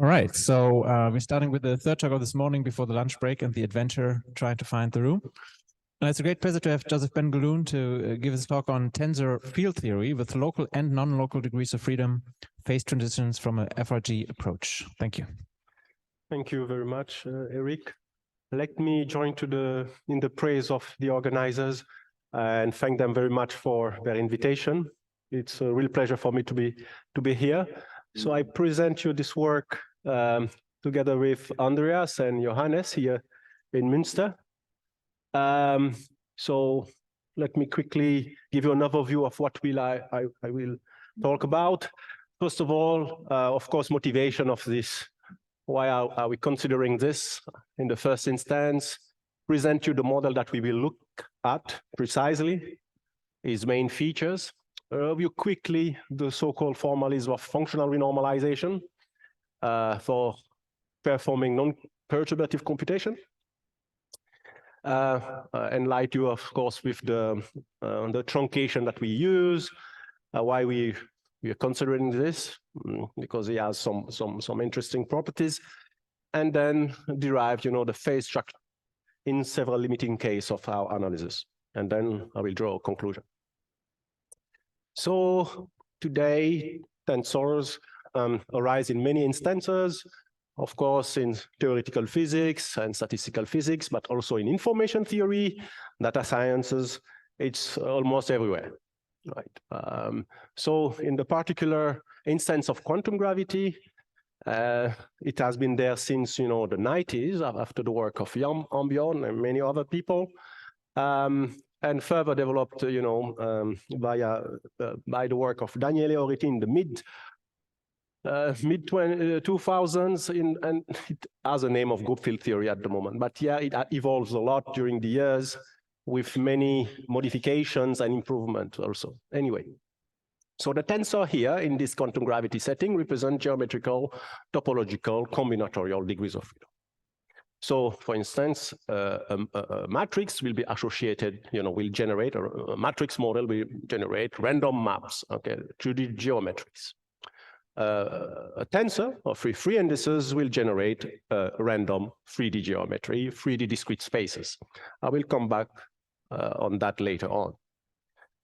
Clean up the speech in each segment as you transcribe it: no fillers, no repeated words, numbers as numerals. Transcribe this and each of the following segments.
All right, so we're starting with the third talk of this morning before the lunch break and the adventure trying to find the room. It's a great pleasure to have Joseph Ben Geloun to give his talk on Tensor Field Theory with local and non-local degrees of freedom, phase transitions from a FRG approach. Thank you. Thank you very much, Eric. Let me join in the praise of the organizers and thank them very much for their invitation. It's a real pleasure for me to be here. So I present you this work together with Andreas and Johannes here in Münster. So let me quickly give you an overview of what I will talk about. First of all, of course, motivation of this. Why are we considering this in the first instance? Present you the model that we will look at precisely, its main features. Review quickly the so-called formalism of functional renormalization for performing non-perturbative computation. Enlighten you, of course, with the truncation that we use, why we are considering this, because it has some interesting properties, and then derive, the phase structure in several limiting cases of our analysis, and then I will draw a conclusion. So today, tensors arise in many instances, of course, in theoretical physics and statistical physics, but also in information theory, data sciences. It's almost everywhere, right? So in the particular instance of quantum gravity, it has been there since, the 90s, after the work of Jan Ambjorn and many other people. And further developed, by the work of Daniele Oriti in the mid 2000s, and it has a name of group field theory at the moment. But yeah, it evolves a lot during the years with many modifications and improvements also. Anyway, so the tensor here in this quantum gravity setting represent geometrical, topological, combinatorial degrees of freedom. So, for instance, a matrix will be associated, will generate, or a matrix model will generate random maps, okay, 2D geometries. A tensor of free indices will generate random 3D geometry, 3D discrete spaces. I will come back on that later on.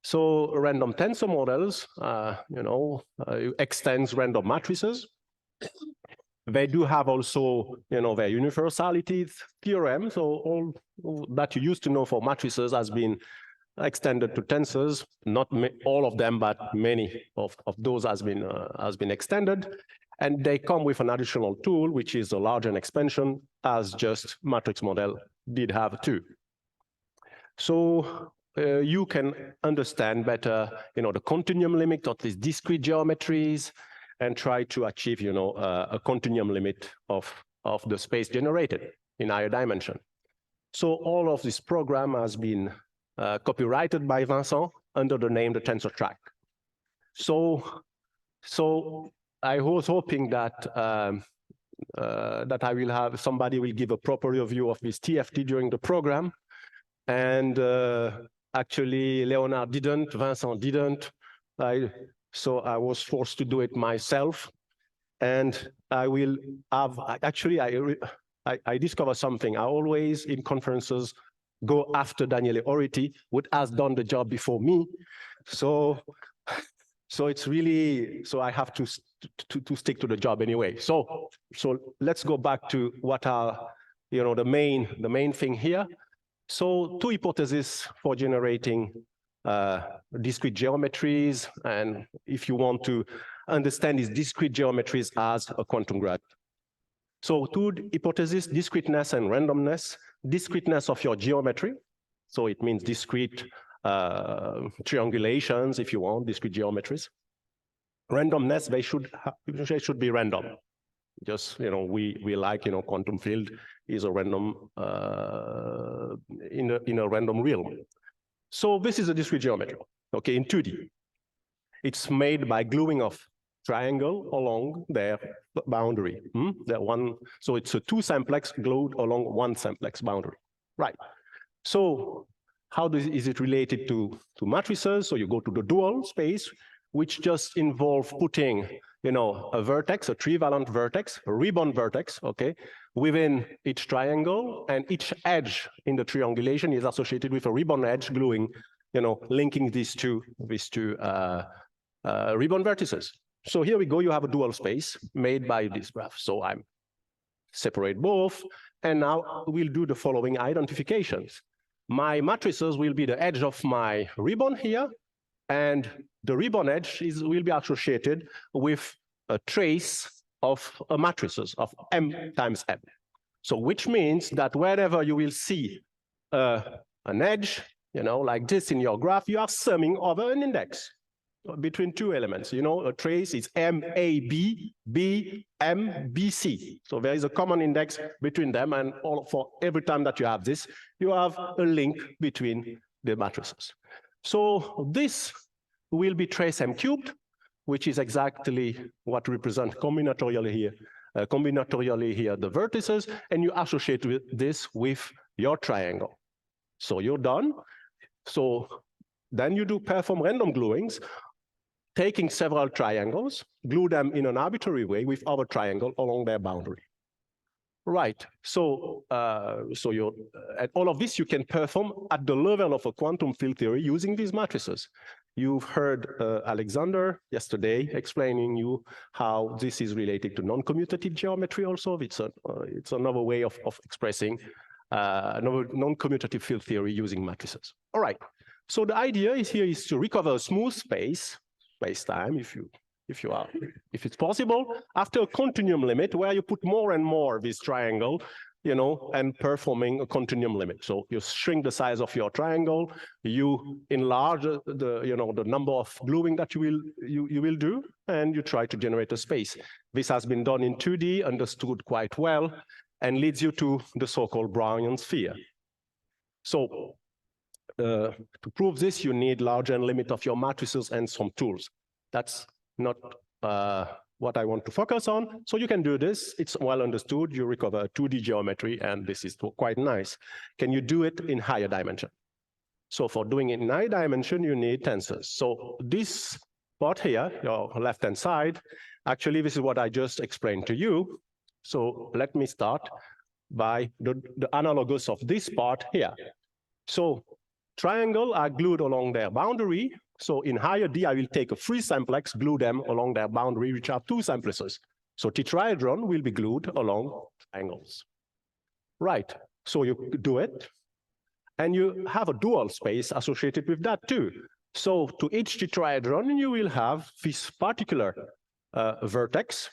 So, random tensor models, extends random matrices. They do have also, their universality theorem. So all that you used to know for matrices has been extended to tensors. Not all of them, but many of those has been extended. And they come with an additional tool, which is a Largen expansion, as just matrix model did have too. So you can understand better, the continuum limit of these discrete geometries, and try to achieve, a continuum limit of the space generated in higher dimension. So all of this program has been copyrighted by Vincent under the name the Tensor Track. So I was hoping that I will have somebody will give a proper review of this TFT during the program, and actually Leonard didn't, Vincent didn't. So I was forced to do it myself, and I will have, actually, I discovered something. I always, in conferences, go after Daniele Oriti, who has done the job before me. So it's really, so I have to stick to the job anyway. So let's go back to what are, the main thing here. So two hypotheses for generating discrete geometries, and if you want to understand these discrete geometries as a quantum graph. So two hypotheses, discreteness and randomness. Discreteness of your geometry, so it means discrete triangulations, if you want, discrete geometries. Randomness, they should be random. Just, we like, quantum field is a random, in a random realm. So this is a discrete geometry, okay, in 2D. It's made by gluing of triangle along their boundary. So it's a two simplex glued along one simplex boundary, right? So how is it related to matrices? So you go to the dual space, which just involve putting, you know, a vertex, a trivalent vertex, a ribbon vertex, okay, within each triangle, and each edge in the triangulation is associated with a ribbon edge gluing, you know, linking these two ribbon vertices. So here we go, you have a dual space made by this graph. So I'm separate both, and now we'll do the following identifications. My matrices will be the edge of my ribbon here, and the ribbon edge will be associated with a trace of matrices of M times M. So which means that wherever you will see an edge, you know, like this in your graph, you are summing over an index between two elements. You know, a trace is MAB, BMBC. So there is a common index between them, and for every time that you have this, you have a link between the matrices. So this will be trace M cubed, which is exactly what represents combinatorially here the vertices, and you associate this with your triangle. So you're done. So then you perform random gluings, taking several triangles, glue them in an arbitrary way with our triangle along their boundary. Right, so and all of this you can perform at the level of a quantum field theory using these matrices. You've heard Alexander yesterday explaining you how this is related to non-commutative geometry also. It's another way of expressing another non-commutative field theory using matrices. All right, so the idea is to recover a smooth space-time, if it's possible, after a continuum limit where you put more and more of this triangle, you know, and performing a continuum limit. So you shrink the size of your triangle, you enlarge the number of gluing that you will do, and you try to generate a space. This has been done in 2D, understood quite well, and leads you to the so-called Brownian sphere. So to prove this, you need larger limit of your matrices and some tools. That's not what I want to focus on. So you can do this. It's well understood. You recover 2D geometry, and this is quite nice. Can you do it in higher dimension? So for doing it in high dimension, you need tensors. So this part here, your left-hand side, actually, this is what I just explained to you. So let me start by the analogous of this part here. So triangle are glued along their boundary. So in higher D, I will take a free simplex, glue them along their boundary, which are two simplices. So tetrahedron will be glued along triangles. Right, so you do it, and you have a dual space associated with that too. So to each tetrahedron, you will have this particular vertex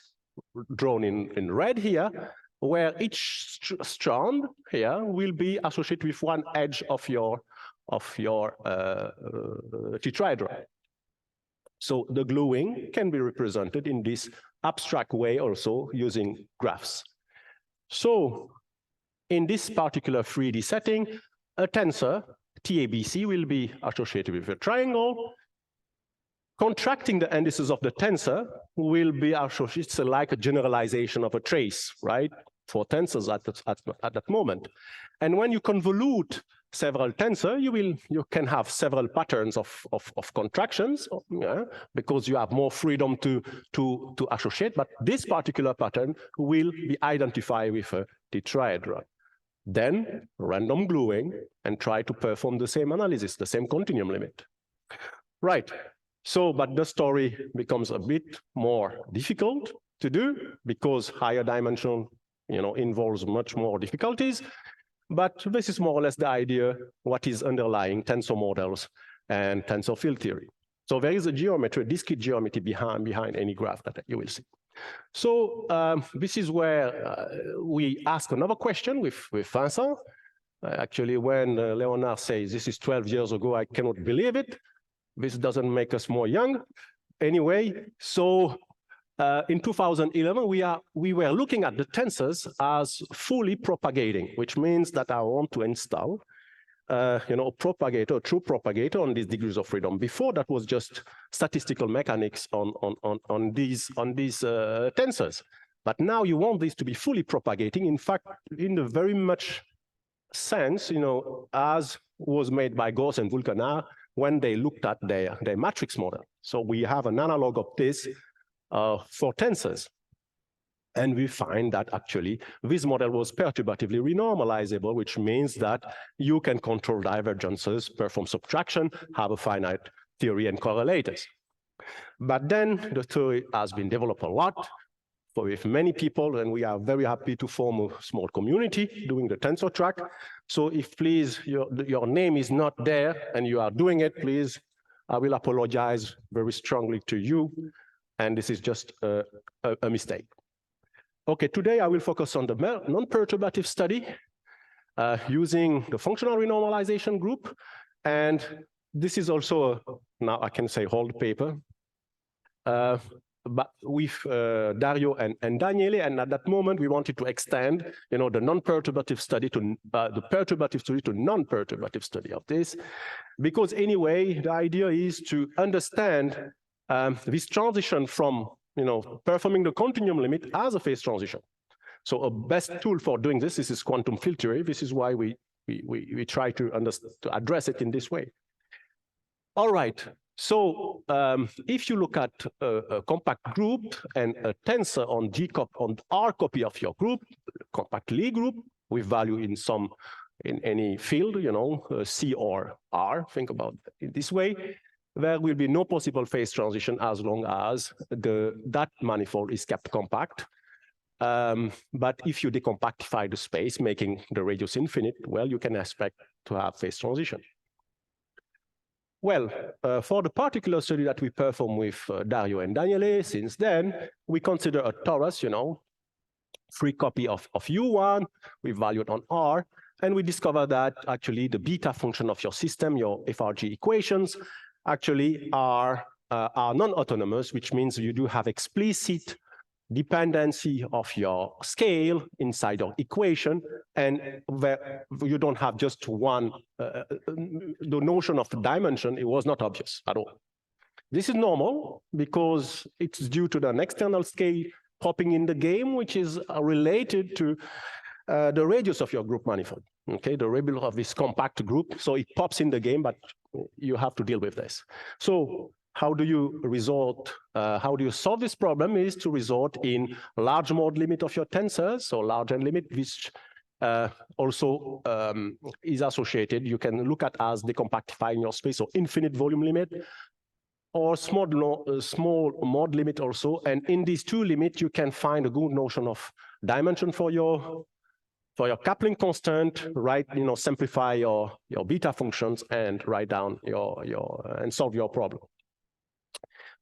drawn in red here, where each strand here will be associated with one edge of your tetrahedron. So the gluing can be represented in this abstract way also using graphs. So in this particular 3D setting, a tensor, TABC, will be associated with a triangle. Contracting the indices of the tensor will be associated, it's like a generalization of a trace, right? For tensors at that moment. And when you convolute several tensors, you can have several patterns of contractions, because you have more freedom to associate, but this particular pattern will be identified with a tetrahedron. Then random gluing and try to perform the same analysis, the same continuum limit. Right, so, but the story becomes a bit more difficult to do because higher dimension involves much more difficulties, but this is more or less the idea, what is underlying tensor models and tensor field theory. So there is a geometry, discrete geometry behind any graph that you will see. So this is where we ask another question with Vincent. Actually, when Leonard says, this is 12 years ago, I cannot believe it. This doesn't make us more young. Anyway, so in 2011, we were looking at the tensors as fully propagating, which means that I want to install a propagator, a true propagator on these degrees of freedom. Before, that was just statistical mechanics on these tensors. But now you want this to be fully propagating. In fact, in the very much sense, as was made by Gauss and Vulkanar when they looked at their matrix model. So we have an analog of this for tensors. And we find that actually this model was perturbatively renormalizable, which means that you can control divergences, perform subtraction, have a finite theory and correlators. But then the theory has been developed a lot with many people, and we are very happy to form a small community doing the tensor track. So if please, your name is not there and you are doing it, please, I will apologize very strongly to you. And this is just a mistake. Okay, today I will focus on the non-perturbative study using the Functional Renormalization Group. And this is also, now I can say old paper, but with Dario and Daniele, and at that moment we wanted to extend, the non-perturbative study to the perturbative study to non-perturbative study of this, because anyway the idea is to understand this transition from performing the continuum limit as a phase transition. So a best tool for doing this is quantum field theory. This is why we try to address it in this way. All right. So if you look at a compact group and a tensor on R copy of your group, compact Lie group with value in any field, C or R, think about it this way, there will be no possible phase transition as long as that manifold is kept compact. But if you decompactify the space, making the radius infinite, well, you can expect to have phase transition. Well, for the particular study that we perform with Dario and Daniele, since then, we consider a torus, free copy of U1 with value on R, and we discover that actually the beta function of your system, your FRG equations, actually are non-autonomous, which means you do have explicit dependency of your scale inside your equation, and where you don't have just one, the notion of the dimension, it was not obvious at all. This is normal because it's due to an external scale popping in the game, which is related to the radius of your group manifold, okay, the radius of this compact group, so it pops in the game, but you have to deal with this. So how do you solve this problem is to resort in large mode limit of your tensors, so large n limit, which also is associated, you can look at as decompactifying your space, so infinite volume limit, or small mode limit also. And in these two limits, you can find a good notion of dimension for your coupling constant, right? Simplify your beta functions and write down and solve your problem.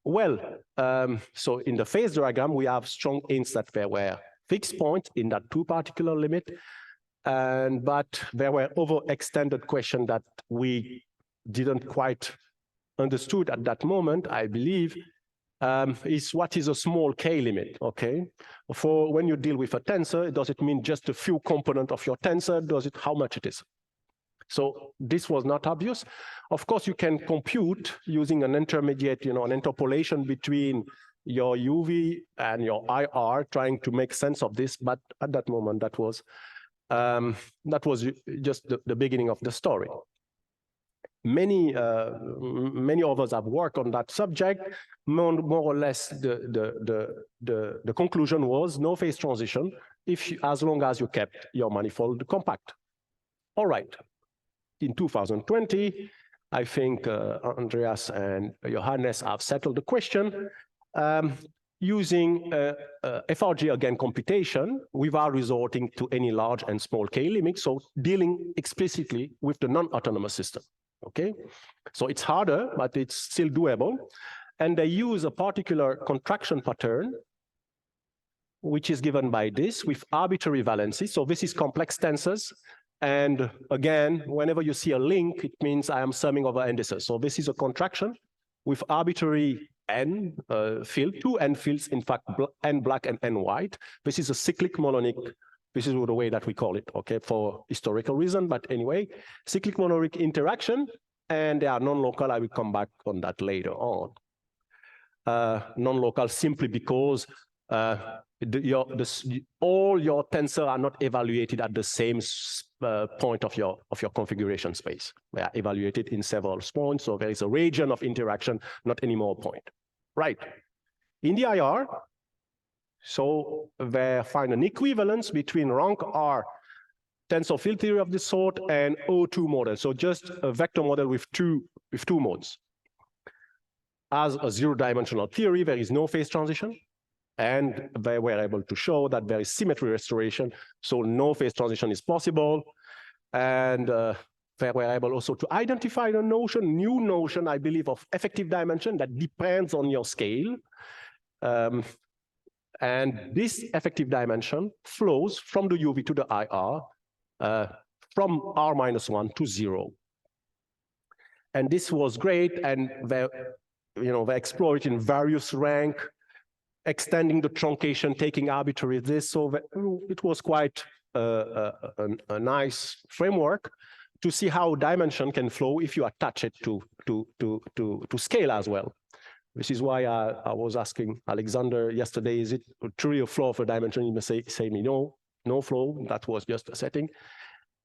Well, so in the phase diagram, we have strong hints that there were fixed points in that two particular limit, but there were overextended questions that we didn't quite understood at that moment, I believe, is what is a small k limit, okay? For when you deal with a tensor, does it mean just a few components of your tensor? Does it how much it is? So this was not obvious. Of course, you can compute using an intermediate, an interpolation between your UV and your IR, trying to make sense of this. But at that moment, that was just the beginning of the story. Many others have worked on that subject. More or less, the conclusion was no phase transition as long as you kept your manifold compact. All right. In 2020, I think Andreas and Johannes have settled the question using FRG again computation without resorting to any large and small k limits, so dealing explicitly with the non-autonomous system. Okay, so it's harder, but it's still doable. And they use a particular contraction pattern, which is given by this with arbitrary valency. So this is complex tensors. And again, whenever you see a link, it means I am summing over indices. So this is a contraction with arbitrary n field, two n fields, in fact, n black and n white. This is a cyclic melonic. This is the way that we call it, okay, for historical reason. But anyway, cyclic melonic interaction, and they are non-local. I will come back on that later on. Non-local simply because all your tensors are not evaluated at the same point of your configuration space. They are evaluated in several points, so there is a region of interaction, not any more point. Right. in the IR. So they find an equivalence between rank R tensor field theory of this sort and O2 model. So just a vector model with two modes. As a zero-dimensional theory, there is no phase transition. And they were able to show that there is symmetry restoration, so no phase transition is possible. And they were able also to identify a new notion, I believe, of effective dimension that depends on your scale. And this effective dimension flows from the UV to the IR from R-1 to 0. And this was great, and they explored it in various rank, extending the truncation, taking arbitrary this, so it was quite a nice framework to see how dimension can flow if you attach it to scale as well. This is why I was asking Alexander yesterday, is it truly a flow of a dimension? He may say me, no flow, that was just a setting.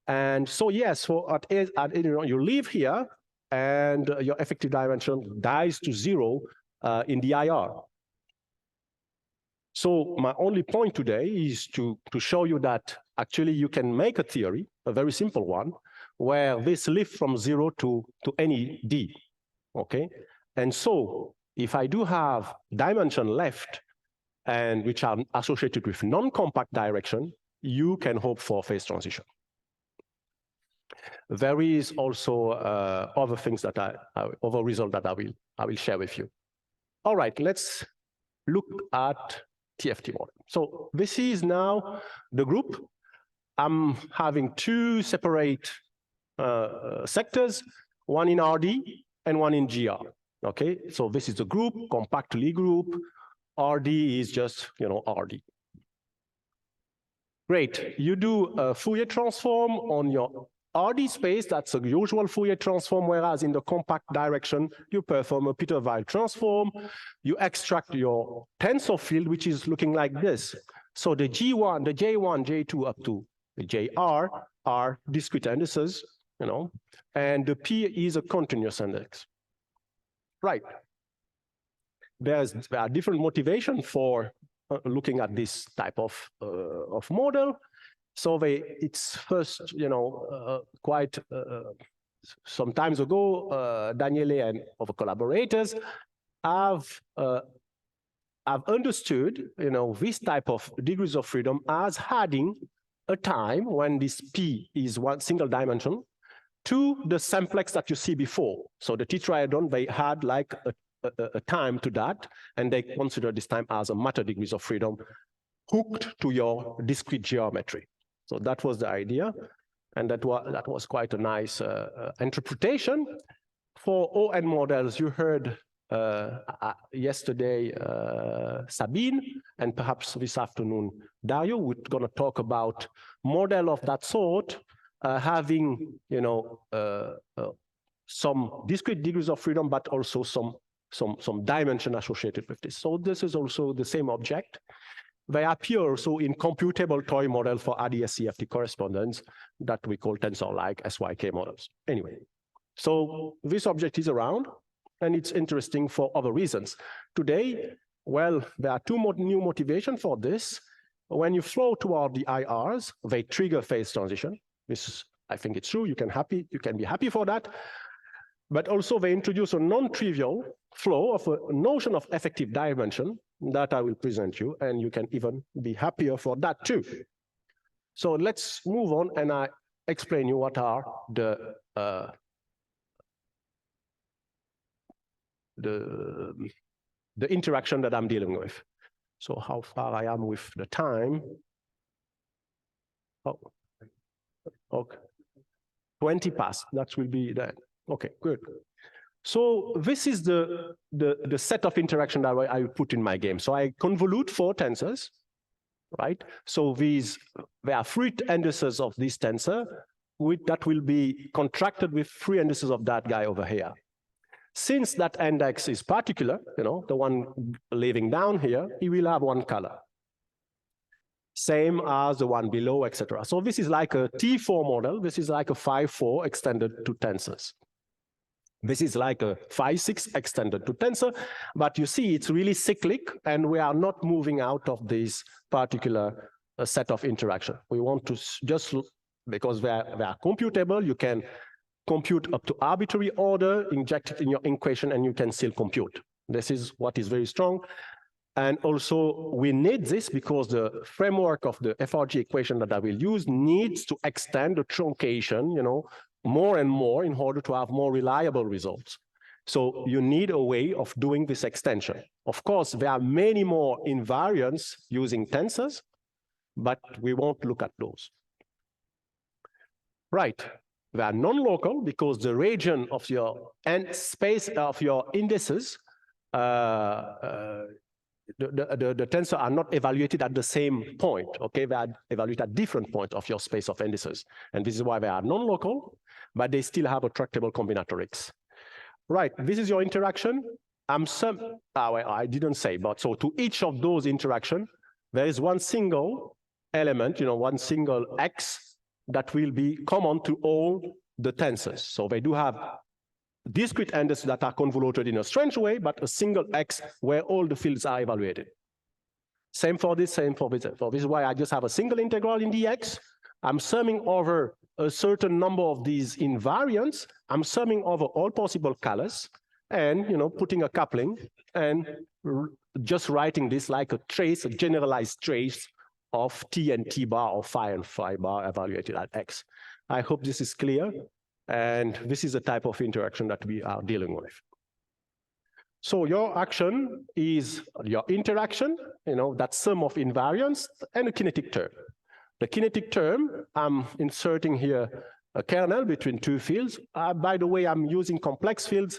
And so yes, so you live here, and your effective dimension dies to 0 in the IR. So my only point today is to show you that actually you can make a theory, a very simple one, where this lives from 0 to any d, okay? And so if I do have dimension left, and which are associated with non-compact direction, you can hope for phase transition. There is also other things that other results that I will share with you. All right, let's look at TFT model. So this is now the group. I'm having two separate sectors, one in RD and one in GR. Okay, so this is the group, compactly group. RD is just, RD. Great, you do a Fourier transform on your RD space, that's a usual Fourier transform, whereas in the compact direction, you perform a Peter-Weil transform, you extract your tensor field, which is looking like this. So the G1, the J1, J2 up to the JR are discrete indices, and the P is a continuous index. Right. There are different motivations for looking at this type of model. So it's first, quite some time ago, Daniele and other collaborators have understood, this type of degrees of freedom as adding a time when this P is one single dimension to the simplex that you see before. So the tetrahedron, they had like a time to that, and they consider this time as a matter degrees of freedom hooked to your discrete geometry. So that was the idea, and that was quite a nice interpretation. For ON models, you heard yesterday Sabine, and perhaps this afternoon Dario. We're going to talk about model of that sort, having some discrete degrees of freedom, but also some dimension associated with this. So this is also the same object. They appear also in computable toy model for RDS-CFT correspondence that we call tensor-like SYK models. Anyway, so this object is around, and it's interesting for other reasons. Today, well, there are two new motivations for this. When you flow toward the IRs, they trigger phase transition. This is, I think it's true. You can be happy for that. But also they introduce a non-trivial flow of a notion of effective dimension that I will present you, and you can even be happier for that too. So let's move on, and I explain you what are the interaction that I'm dealing with. So how far I am with the time? Oh, okay, 20 past. That will be that. Okay, good. So this is the set of interaction that I put in my game. So I convolute 4 tensors, right? So there are 3 indices of this tensor that will be contracted with 3 indices of that guy over here. Since that index is particular, the one living down here, he will have one color. Same as the one below, etc. So this is like a T4 model. This is like a 5-4 extended to tensors. This is like a 5-6 extended to tensor, but you see it's really cyclic, and we are not moving out of this particular set of interaction. We want to just, because they are computable, you can compute up to arbitrary order, inject it in your equation, and you can still compute. This is what is very strong. And also, we need this because the framework of the FRG equation that I will use needs to extend the truncation, more and more in order to have more reliable results. So you need a way of doing this extension. Of course, there are many more invariants using tensors, but we won't look at those. Right. They are non-local because the region of your end space of your indices, the tensor are not evaluated at the same point, okay? They are evaluated at different points of your space of indices. And this is why they are non-local, but they still have a tractable combinatorics. Right, this is your interaction. I didn't say, but so to each of those interactions, there is one single element, one single X that will be common to all the tensors. So they do have discrete indices that are convoluted in a strange way, but a single X where all the fields are evaluated. Same for this, same for this. So this is why I just have a single integral in dx. I'm summing over a certain number of these invariants. I'm summing over all possible colors and putting a coupling and just writing this like a trace, a generalized trace of t and t bar or phi and phi bar evaluated at x. I hope this is clear. And this is the type of interaction that we are dealing with. So your action is your interaction, that sum of invariants and a kinetic term. The kinetic term, I'm inserting here a kernel between two fields. By the way, I'm using complex fields,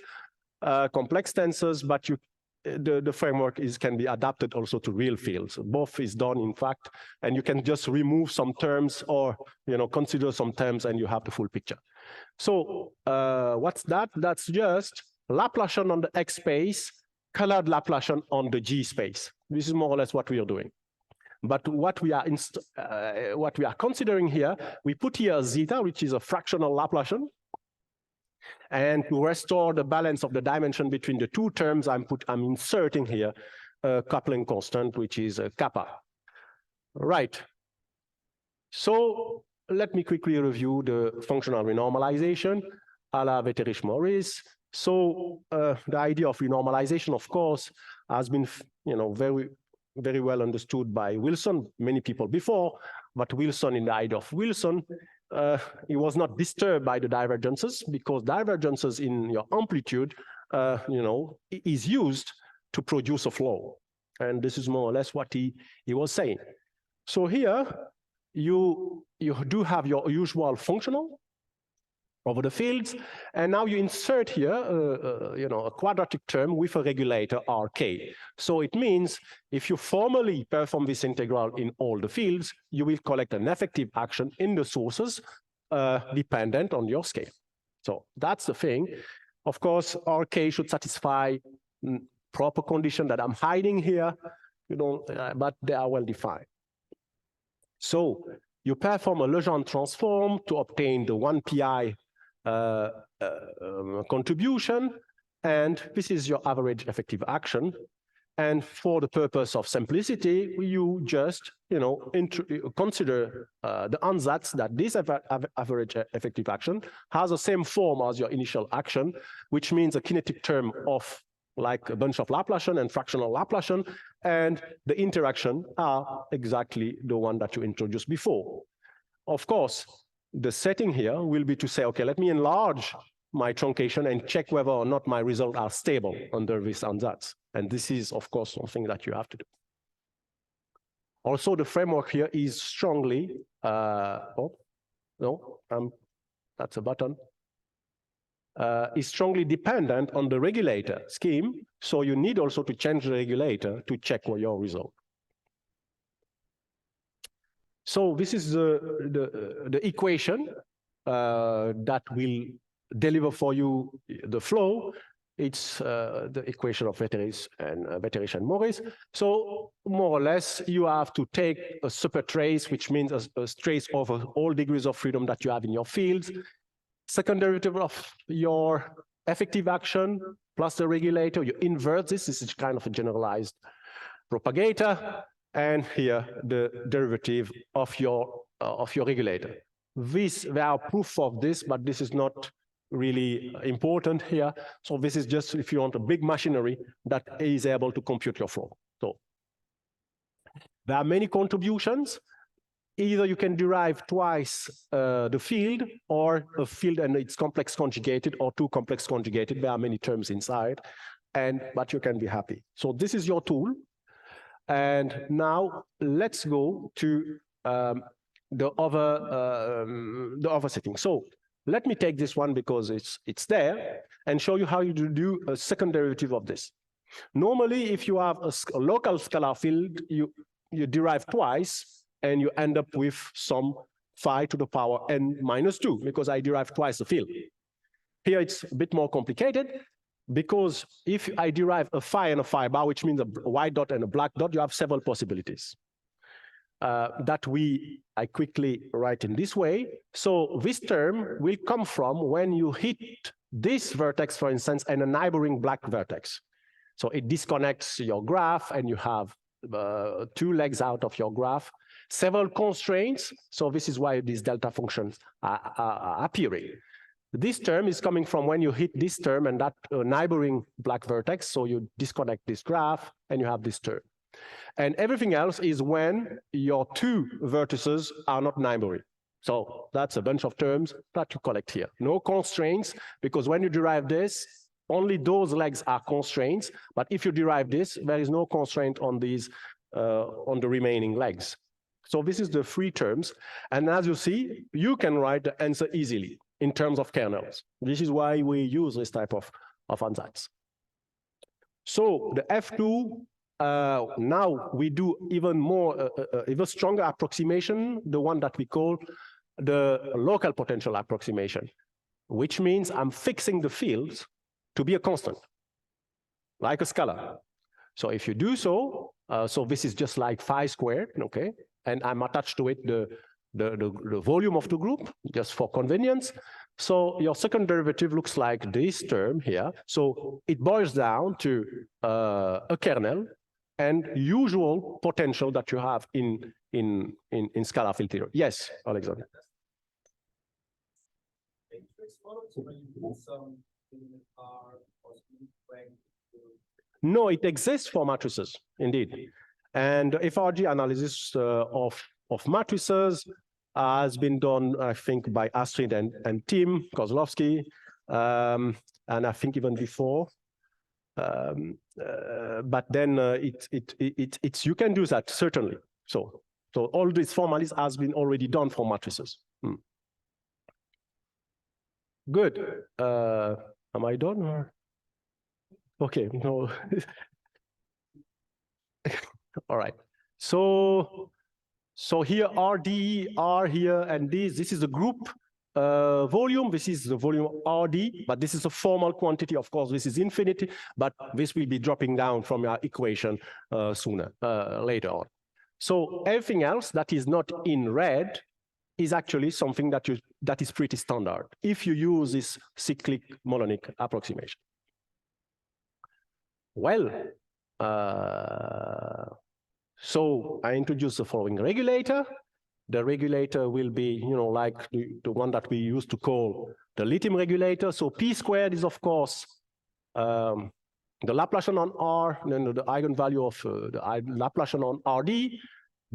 complex tensors, but the framework can be adapted also to real fields. Both is done, in fact, and you can just remove some terms or consider some terms and you have the full picture. So what's that? That's just Laplacian on the X space, colored Laplacian on the G space. This is more or less what we are doing. But what we are considering here, we put here zeta, which is a fractional Laplacian. And to restore the balance of the dimension between the two terms, I'm inserting here a coupling constant, which is a kappa. Right. So let me quickly review the functional renormalization a la Wetterich-Morris. So the idea of renormalization, of course, has been very well understood by Wilson, many people before, but Wilson, in the idea of Wilson, he was not disturbed by the divergences because divergences in your amplitude, is used to produce a flow. And this is more or less what he was saying. So here, you do have your usual functional over the fields, and now you insert here a quadratic term with a regulator Rk. So it means if you formally perform this integral in all the fields, you will collect an effective action in the sources dependent on your scale. So that's the thing. Of course, Rk should satisfy proper condition that I'm hiding here, but they are well defined. So you perform a Legendre transform to obtain the 1pi contribution, and this is your average effective action. And for the purpose of simplicity, you just consider the ansatz that this average effective action has the same form as your initial action, which means a kinetic term of like a bunch of Laplacian and fractional Laplacian, and the interaction are exactly the one that you introduced before. Of course, the setting here will be to say, okay, let me enlarge my truncation and check whether or not my results are stable under this ansatz. And this is, of course, something that you have to do. Also, the framework here is strongly, that's a button. Is strongly dependent on the regulator scheme. So you need also to change the regulator to check your result. So this is the equation that will deliver for you the flow. It's the equation of Wetterich and Morris. So more or less, you have to take a super trace, which means a trace over all degrees of freedom that you have in your fields. Second derivative of your effective action plus the regulator. You invert this. This is kind of a generalized propagator, and here the derivative of your regulator. There are proof of this, but this is not really important here. So this is just if you want a big machinery that is able to compute your flow. So there are many contributions. Either you can derive twice the field, or a field and its complex conjugated, or two complex conjugated. There are many terms inside, but you can be happy. So this is your tool. And now let's go to the other setting. So let me take this one because it's there and show you how you do a second derivative of this. Normally, if you have a local scalar field, you derive twice and you end up with some phi to the power n minus 2 because I derive twice the field. Here it's a bit more complicated because if I derive a phi and a phi bar, which means a white dot and a black dot, you have several possibilities. That I quickly write in this way. So this term will come from when you hit this vertex, for instance, and a neighboring black vertex. So it disconnects your graph and you have two legs out of your graph, several constraints. So this is why these delta functions are appearing. This term is coming from when you hit this term and that neighboring black vertex. So you disconnect this graph and you have this term. And everything else is when your two vertices are not neighboring. So that's a bunch of terms that you collect here. No constraints, because when you derive this, only those legs are constraints. But if you derive this, there is no constraint on these, on the remaining legs. So this is the three terms. And as you see, you can write the answer easily in terms of kernels. This is why we use this type of ansatz. So the F2, now we do even more, even stronger approximation, the one that we call the local potential approximation, which means I'm fixing the fields to be a constant, like a scalar. So if you do so, so this is just like phi squared, okay? And I'm attached to it the volume of the group, just for convenience. So your second derivative looks like this term here. So it boils down to a kernel and usual potential that you have in scalar field theory. Yes, Alexander. No, it exists for matrices, indeed. And FRG analysis of matrices has been done, I think, by Astrid and Tim Kozlowski, and I think even before. But then you can do that, certainly. So all this formalism has been already done for matrices. Good. Am I done or? Okay, no. All right. So here RD, R here, and this is the group volume. This is the volume RD, but this is a formal quantity. Of course, this is infinity, but this will be dropping down from your equation later on. So everything else that is not in red is actually something that is pretty standard if you use this cyclic melonic approximation. Well, so I introduce the following regulator. The regulator will be, like the one that we used to call the lithium regulator. So P squared is, of course, the Laplacian on R, then the eigenvalue of the Laplacian on RD.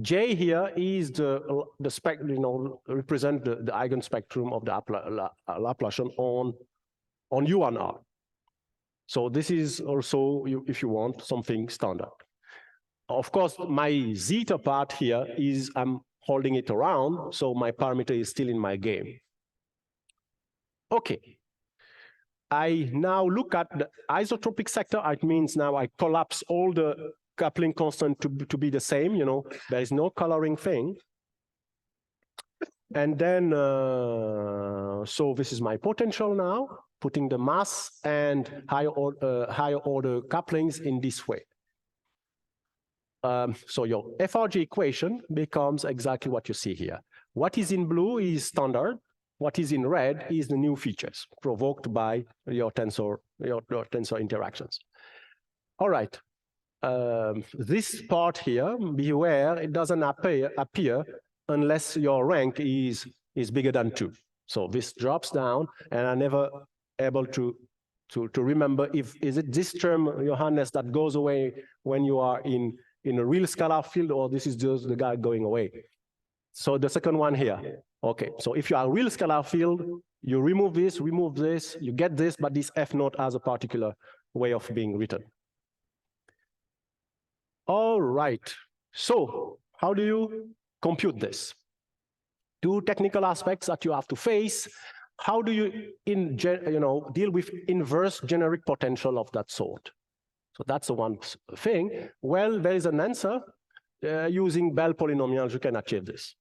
J here is the spectrum, represent the eigenspectrum of the Laplacian on U and R. So this is also, if you want, something standard. Of course, my zeta part here is I'm holding it around, so my parameter is still in my game. Okay. I now look at the isotropic sector. It means now I collapse all the coupling constant to be the same, there is no coloring thing. And then, so this is my potential now, putting the mass and higher order couplings in this way. So your FRG equation becomes exactly what you see here. What is in blue is standard, what is in red is the new features provoked by your tensor interactions. All right. This part here, beware, it doesn't appear unless your rank is bigger than 2. So this drops down, and I'm never able to remember is it this term, Johannes, that goes away when you are in a real scalar field, or this is just the guy going away. So the second one here. Okay, so if you are a real scalar field, you remove this, you get this, but this F naught has a particular way of being written. All right, so how do you compute this? Two technical aspects that you have to face. How do you deal with inverse generic potential of that sort? So that's the one thing. Well, there is an answer. Using Bell polynomials, you can achieve this.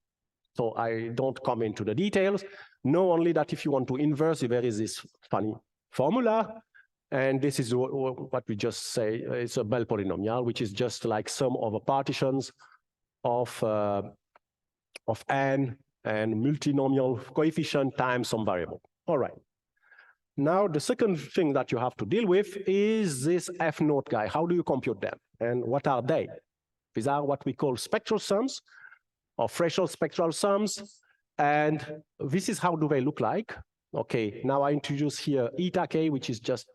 So I don't come into the details. Know only that if you want to inverse, there is this funny formula. And this is what we just say. It's a Bell polynomial, which is just like sum over partitions of n and multinomial coefficient times some variable. All right. Now, the second thing that you have to deal with is this F naught guy. How do you compute them? And what are they? These are what we call spectral sums, or threshold spectral sums. And this is how do they look like. Okay, now I introduce here eta k, which is just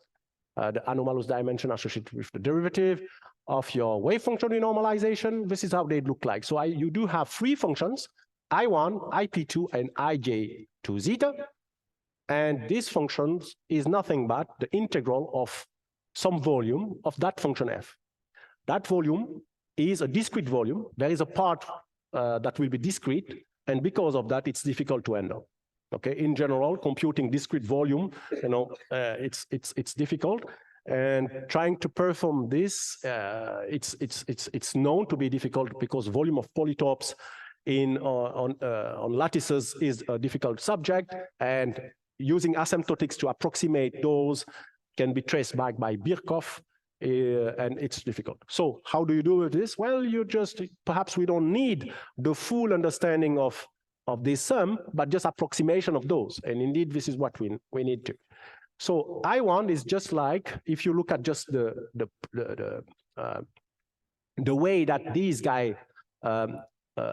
the anomalous dimension associated with the derivative of your wave function renormalization. This is how they look like. So you do have three functions, I1, IP2, and ij2 zeta. And this function is nothing but the integral of some volume of that function f. That volume is a discrete volume. There is a part that will be discrete, and because of that, it's difficult to handle. Okay, in general, computing discrete volume, it's difficult, and trying to perform this, it's known to be difficult because volume of polytopes on lattices is a difficult subject, and using asymptotics to approximate those can be traced back by Birkhoff, and it's difficult. So how do you do with this? Well, perhaps we don't need the full understanding of this sum, but just approximation of those. And indeed, this is what we need to. So I1 is just like, if you look at just the way that this guy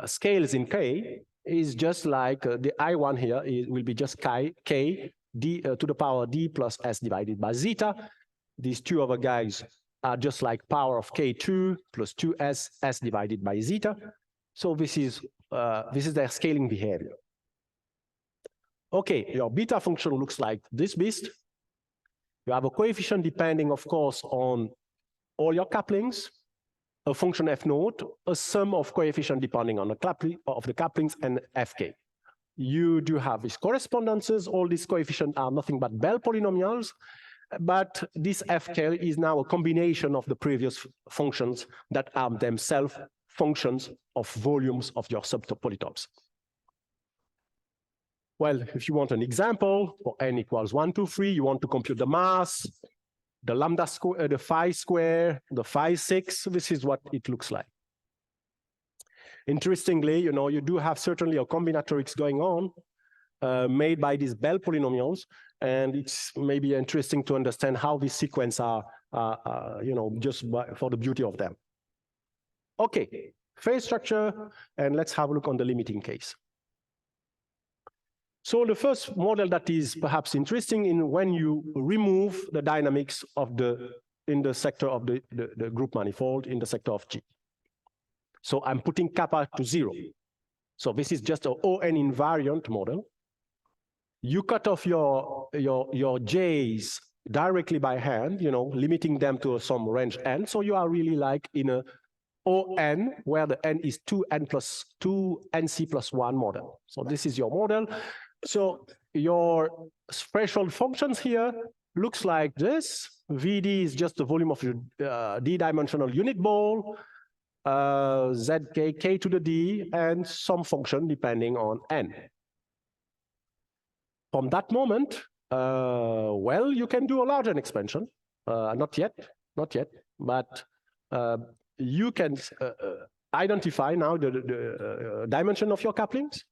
scales in K, is just like the I1 here will be just K d to the power d plus s divided by zeta. These two other guys are just like power of K2 plus 2s s divided by zeta. So this is their scaling behavior. Okay, your beta function looks like this beast. You have a coefficient depending, of course, on all your couplings, a function f naught, a sum of coefficient depending on the couplings, and fk. You do have these correspondences. All these coefficients are nothing but Bell polynomials, but this fk is now a combination of the previous functions that are themselves functions of volumes of your subpolytopes. Well, if you want an example, for n equals 1, 2, 3, you want to compute the mass, the lambda square, the phi square, the phi 6, this is what it looks like. Interestingly, you do have certainly a combinatorics going on made by these Bell polynomials, and it's maybe interesting to understand how these sequences are, just for the beauty of them. Okay, phase structure, and let's have a look on the limiting case. So the first model that is perhaps interesting in when you remove the dynamics of in the sector of the group manifold in the sector of G. So I'm putting kappa to 0. So this is just an ON invariant model. You cut off your J's directly by hand, limiting them to some range n. So you are really like in a ON, where the n is 2nc plus 1 model. So this is your model. So your threshold functions here looks like this. Vd is just the volume of your d-dimensional unit ball, zk, k to the d, and some function depending on n. From that moment, well, you can do a Lagrange expansion. Not yet, but you can identify now the dimension of your couplings.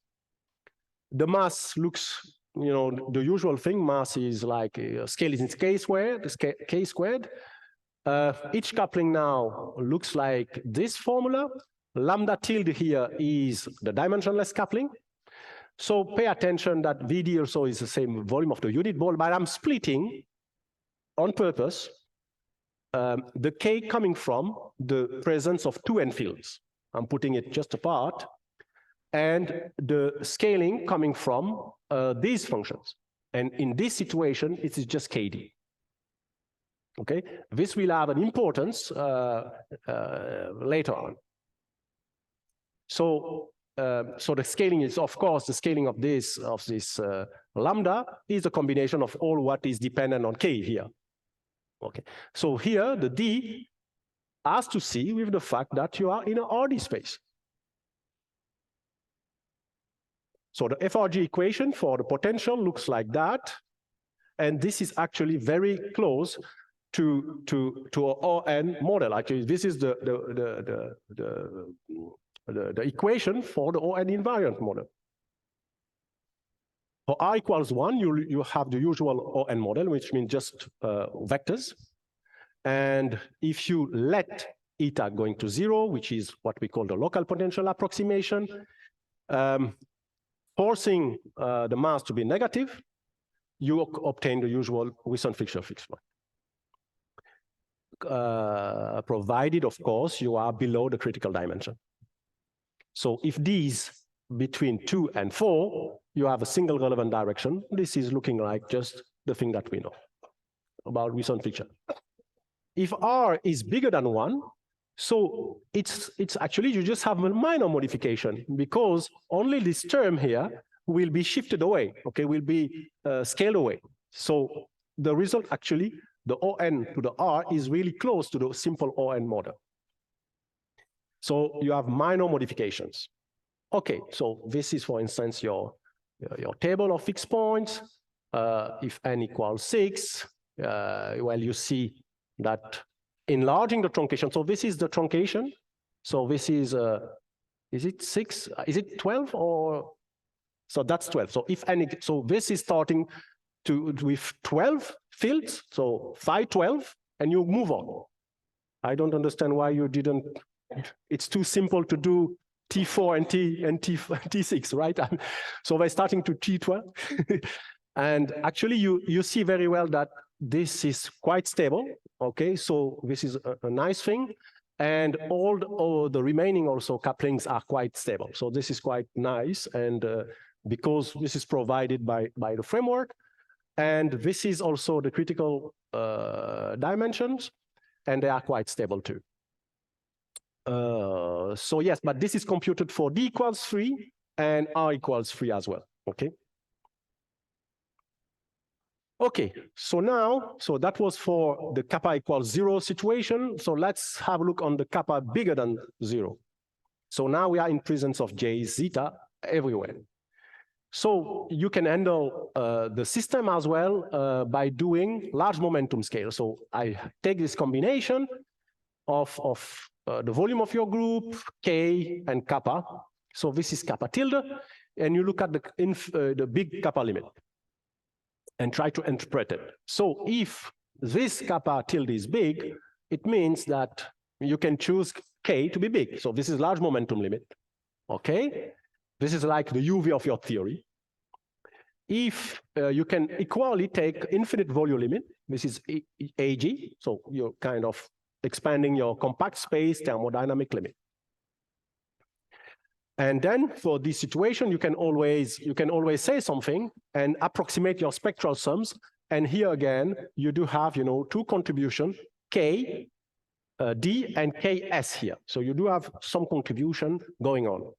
The mass looks the usual thing, mass is like scale is in k squared, k squared. Each coupling now looks like this formula. Lambda tilde here is the dimensionless coupling. So pay attention that VD also is the same volume of the unit ball, but I'm splitting on purpose the K coming from the presence of two end fields. I'm putting it just apart. And the scaling coming from these functions. And in this situation, it is just KD. Okay, this will have an importance later on. So the scaling is, of course, the scaling of this lambda is a combination of all what is dependent on K here. Okay, so here the D has to see with the fact that you are in an RD space. So the FRG equation for the potential looks like that, and this is actually very close to an ON model. Actually, this is the equation for the ON invariant model. For R equals 1, you have the usual ON model, which means just vectors. And if you let eta going to 0, which is what we call the local potential approximation, forcing the mass to be negative, you obtain the usual Wilson-Fischer fixed point. Provided, of course, you are below the critical dimension. So if these between 2 and 4, you have a single relevant direction, this is looking like just the thing that we know about Wilson-Fischer. If R is bigger than 1, so it's actually, you just have a minor modification because only this term here will be shifted away, okay, will be scaled away. So the result actually, the ON to the R is really close to the simple ON model. So you have minor modifications. Okay, so this is, for instance, your table of fixed points. If n equals 6, well, you see that enlarging the truncation. So this is the truncation. So this is it 6? Is it 12 or? So that's 12. So if n, so this is starting with 12 fields. So phi 12, and you move on. I don't understand why you didn't. It's too simple to do T4 and T6, right? So we're starting to T12. And actually, you see very well that this is quite stable. Okay, so this is a nice thing. And all the remaining also couplings are quite stable. So this is quite nice. And because this is provided by the framework. And this is also the critical dimensions. And they are quite stable too. So yes, but this is computed for D equals 3 and R equals 3 as well, okay? Okay, so now, so that was for the kappa equals 0 situation. So let's have a look on the kappa bigger than 0. So now we are in presence of J zeta everywhere. So you can handle the system as well by doing large momentum scale. So I take this combination of the volume of your group, K and kappa. So this is kappa tilde, and you look at the big kappa limit and try to interpret it. So if this kappa tilde is big, it means that you can choose K to be big. So this is large momentum limit, okay? This is like the UV of your theory. If you can equally take infinite volume limit, this is AG, so you're kind of expanding your compact space thermodynamic limit. And then for this situation, you can always say something and approximate your spectral sums. And here again, you do have two contributions, K, D, and KS here. So you do have some contribution going on.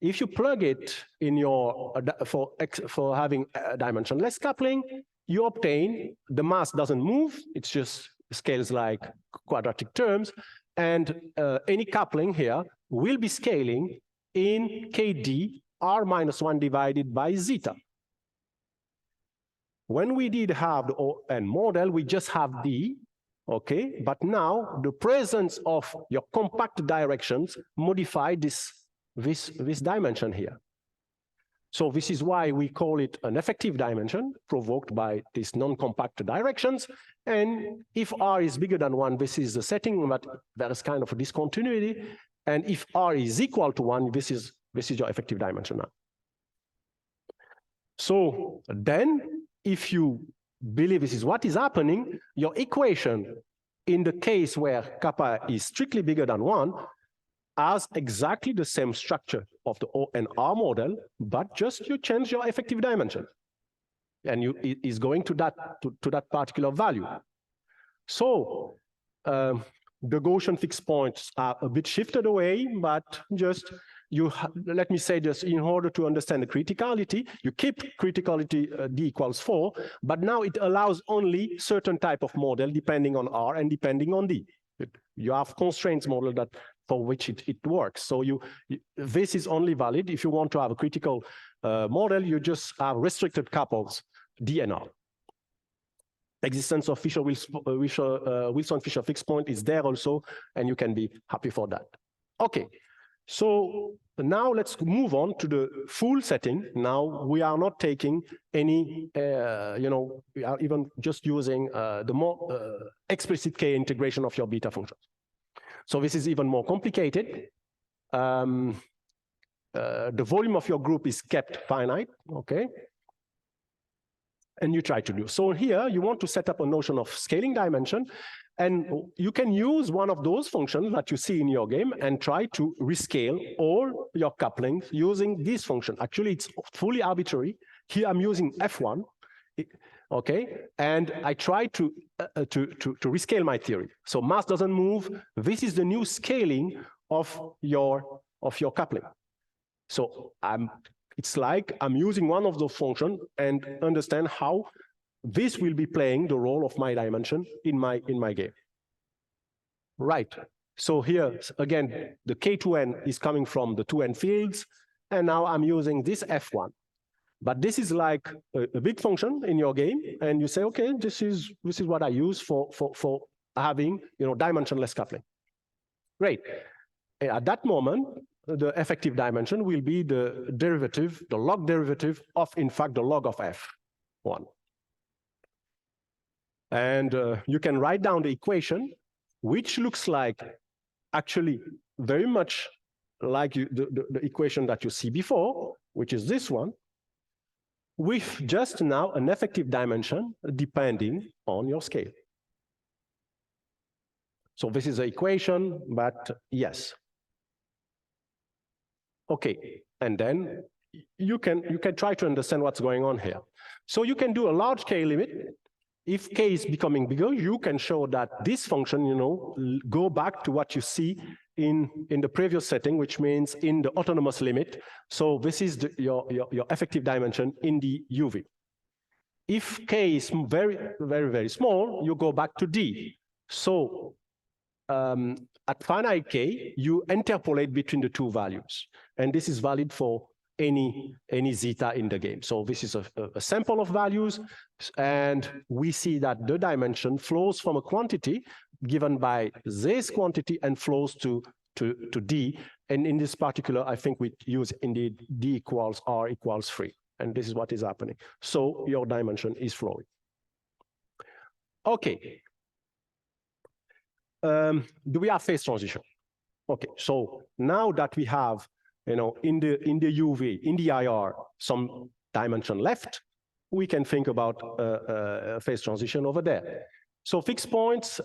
If you plug it in your for having a dimensionless coupling, you obtain the mass doesn't move. It's just scales like quadratic terms, and any coupling here will be scaling in KD R minus 1 divided by zeta. When we did have the ON model, we just have D, okay? But now the presence of your compact directions modify this dimension here. So this is why we call it an effective dimension provoked by these non-compact directions. And if R is bigger than 1, this is the setting, but there is kind of a discontinuity. And if R is equal to 1, this is your effective dimension now. So then, if you believe this is what is happening, your equation in the case where kappa is strictly bigger than 1 has exactly the same structure of the O and R model, but just you change your effective dimension. And it is going to that particular value. So the Gaussian fixed points are a bit shifted away, but just let me say this, in order to understand the criticality, you keep criticality D equals 4, but now it allows only certain type of model depending on R and depending on D. You have constraints model that for which it works. So this is only valid if you want to have a critical model. You just have restricted couples D and R. Existence of Wilson-Fisher fixed point is there also, and you can be happy for that. Okay, so now let's move on to the full setting. Now we are not taking any, we are even just using the more explicit K integration of your beta functions. So this is even more complicated. The volume of your group is kept finite, okay? And you try to do. So here you want to set up a notion of scaling dimension, and you can use one of those functions that you see in your game and try to rescale all your couplings using this function. Actually, it's fully arbitrary. Here I'm using F1. Okay, and I try to rescale my theory. So mass doesn't move. This is the new scaling of your coupling. So it's like I'm using one of those functions and understand how this will be playing the role of my dimension in my game. Right. So here again, the K2n is coming from the 2n fields, and now I'm using this F1. But this is like a big function in your game, and you say, okay, this is what I use for having dimensionless coupling. Great. At that moment, the effective dimension will be the derivative, the log derivative of, in fact, the log of F1. And you can write down the equation, which looks like actually very much like the equation that you see before, which is this one, with just now an effective dimension depending on your scale. So this is the equation, but yes. Okay, and then you can try to understand what's going on here. So you can do a large K limit. If K is becoming bigger, you can show that this function, go back to what you see in the previous setting, which means in the autonomous limit. So this is your effective dimension in the UV. If K is very, very, very small, you go back to D. So at finite K, you interpolate between the two values. And this is valid for any zeta in the game. So this is a sample of values, and we see that the dimension flows from a quantity given by this quantity and flows to D. And in this particular, I think we use indeed D equals R equals 3. And this is what is happening. So your dimension is flowing. Okay. Do we have phase transition? Okay, so now that we have, in the UV, in the IR, some dimension left, we can think about phase transition over there. So fixed points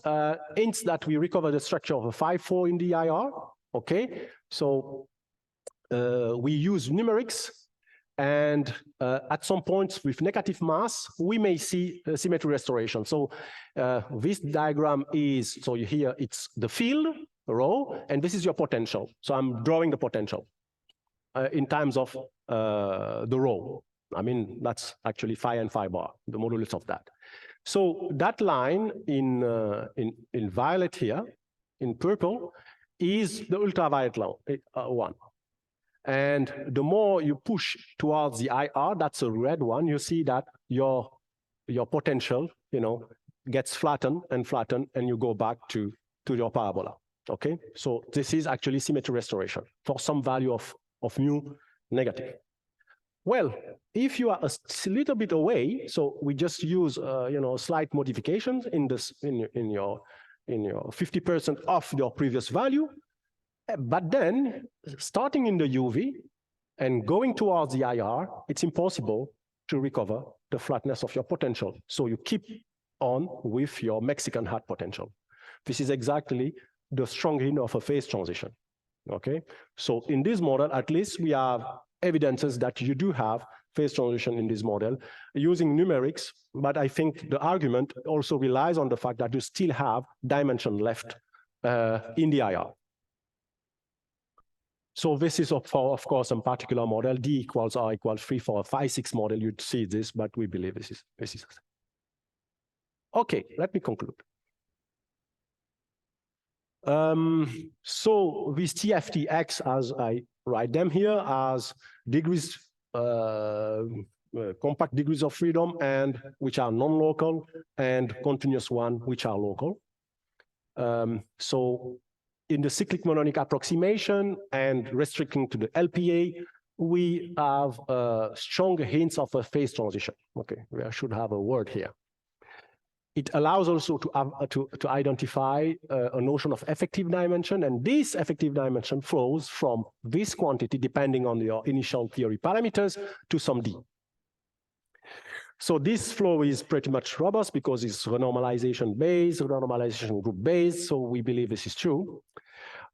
hints that we recover the structure of a 5-4 in the IR. Okay, so we use numerics, and at some points with negative mass, we may see symmetry restoration. So this diagram is, so here it's the field rho, and this is your potential. So I'm drawing the potential in terms of the rho. I mean, that's actually phi and phi bar, the modulus of that. So that line in violet here, in purple, is the ultraviolet one. And the more you push towards the IR, that's a red one, you see that your potential, gets flattened, and you go back to your parabola. Okay, so this is actually symmetry restoration for some value of mu negative. Well, if you are a little bit away, so we just use slight modifications in this in your 50% of your previous value, but then starting in the UV and going towards the IR, it's impossible to recover the flatness of your potential. So you keep on with your Mexican hat potential. This is exactly the strong hint of a phase transition. Okay, so in this model, at least we have evidences that you do have phase transition in this model using numerics, but I think the argument also relies on the fact that you still have dimension left in the IR. So this is of course a particular model, D equals R equals 3 for a 5-6 model. You'd see this, but we believe this is. Okay, let me conclude. So these TFTX, as I write them here, as degrees, compact degrees of freedom, and which are non-local, and continuous one, which are local. So in the cyclic melonic approximation and restricting to the LPA, we have strong hints of a phase transition. Okay, I should have a word here. It allows also to identify a notion of effective dimension, and this effective dimension flows from this quantity, depending on your initial theory parameters, to some D. So this flow is pretty much robust because it's renormalization based, renormalization group based, so we believe this is true.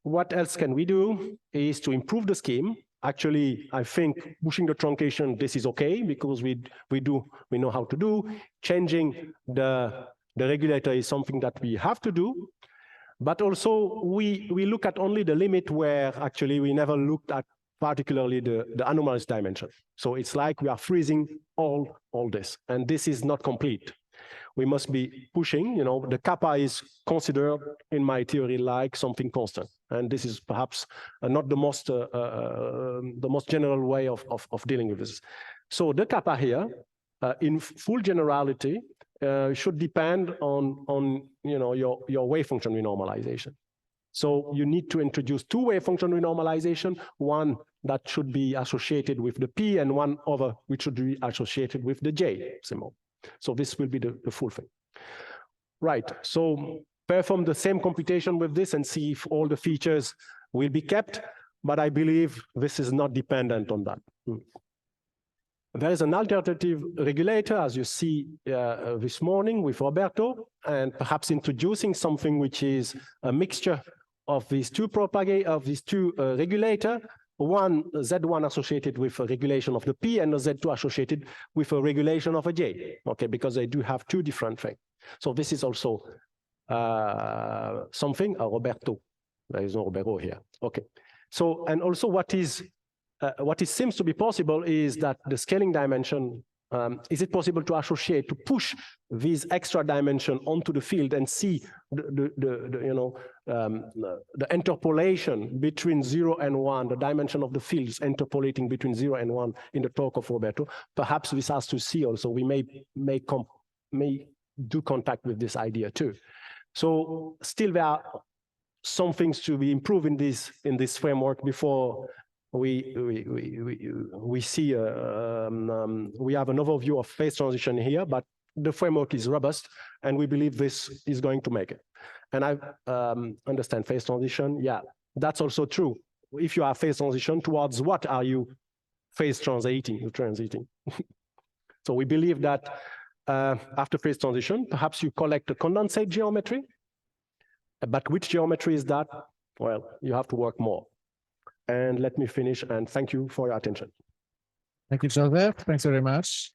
What else can we do is to improve the scheme. Actually, I think pushing the truncation, this is okay, because we know how to do. Changing the regulator is something that we have to do. But also, we look at only the limit where actually we never looked at particularly the anomalous dimension. So it's like we are freezing all this, and this is not complete. We must be pushing, the kappa is considered in my theory like something constant. And this is perhaps not the most general way of dealing with this. So the kappa here, in full generality, should depend on your wave function renormalization. So you need to introduce two wave function renormalization, one that should be associated with the P and one other which should be associated with the J symbol. So this will be the full thing. Right, so perform the same computation with this and see if all the features will be kept, but I believe this is not dependent on that. There is an alternative regulator, as you see this morning with Roberto, and perhaps introducing something which is a mixture of these two regulator, one Z1 associated with a regulation of the P and a Z2 associated with a regulation of a J, okay, because they do have two different things. So this is also something, Roberto, there is no Roberto here, okay. So, and also what seems to be possible is that the scaling dimension, is it possible to associate, to push these extra dimension onto the field and see the interpolation between 0 and 1, the dimension of the fields interpolating between 0 and 1 in the talk of Roberto. Perhaps this has to see also, we may do contact with this idea too. So still there are some things to be improved in this framework before we see we have an overview of phase transition here, but the framework is robust, and we believe this is going to make it. And I understand phase transition. Yeah, that's also true. If you have phase transition, towards what are you phase transiting? So we believe that after phase transition, perhaps you collect a condensate geometry, but which geometry is that? Well, you have to work more. And let me finish, and thank you for your attention. Thank you, Joseph. Thanks very much.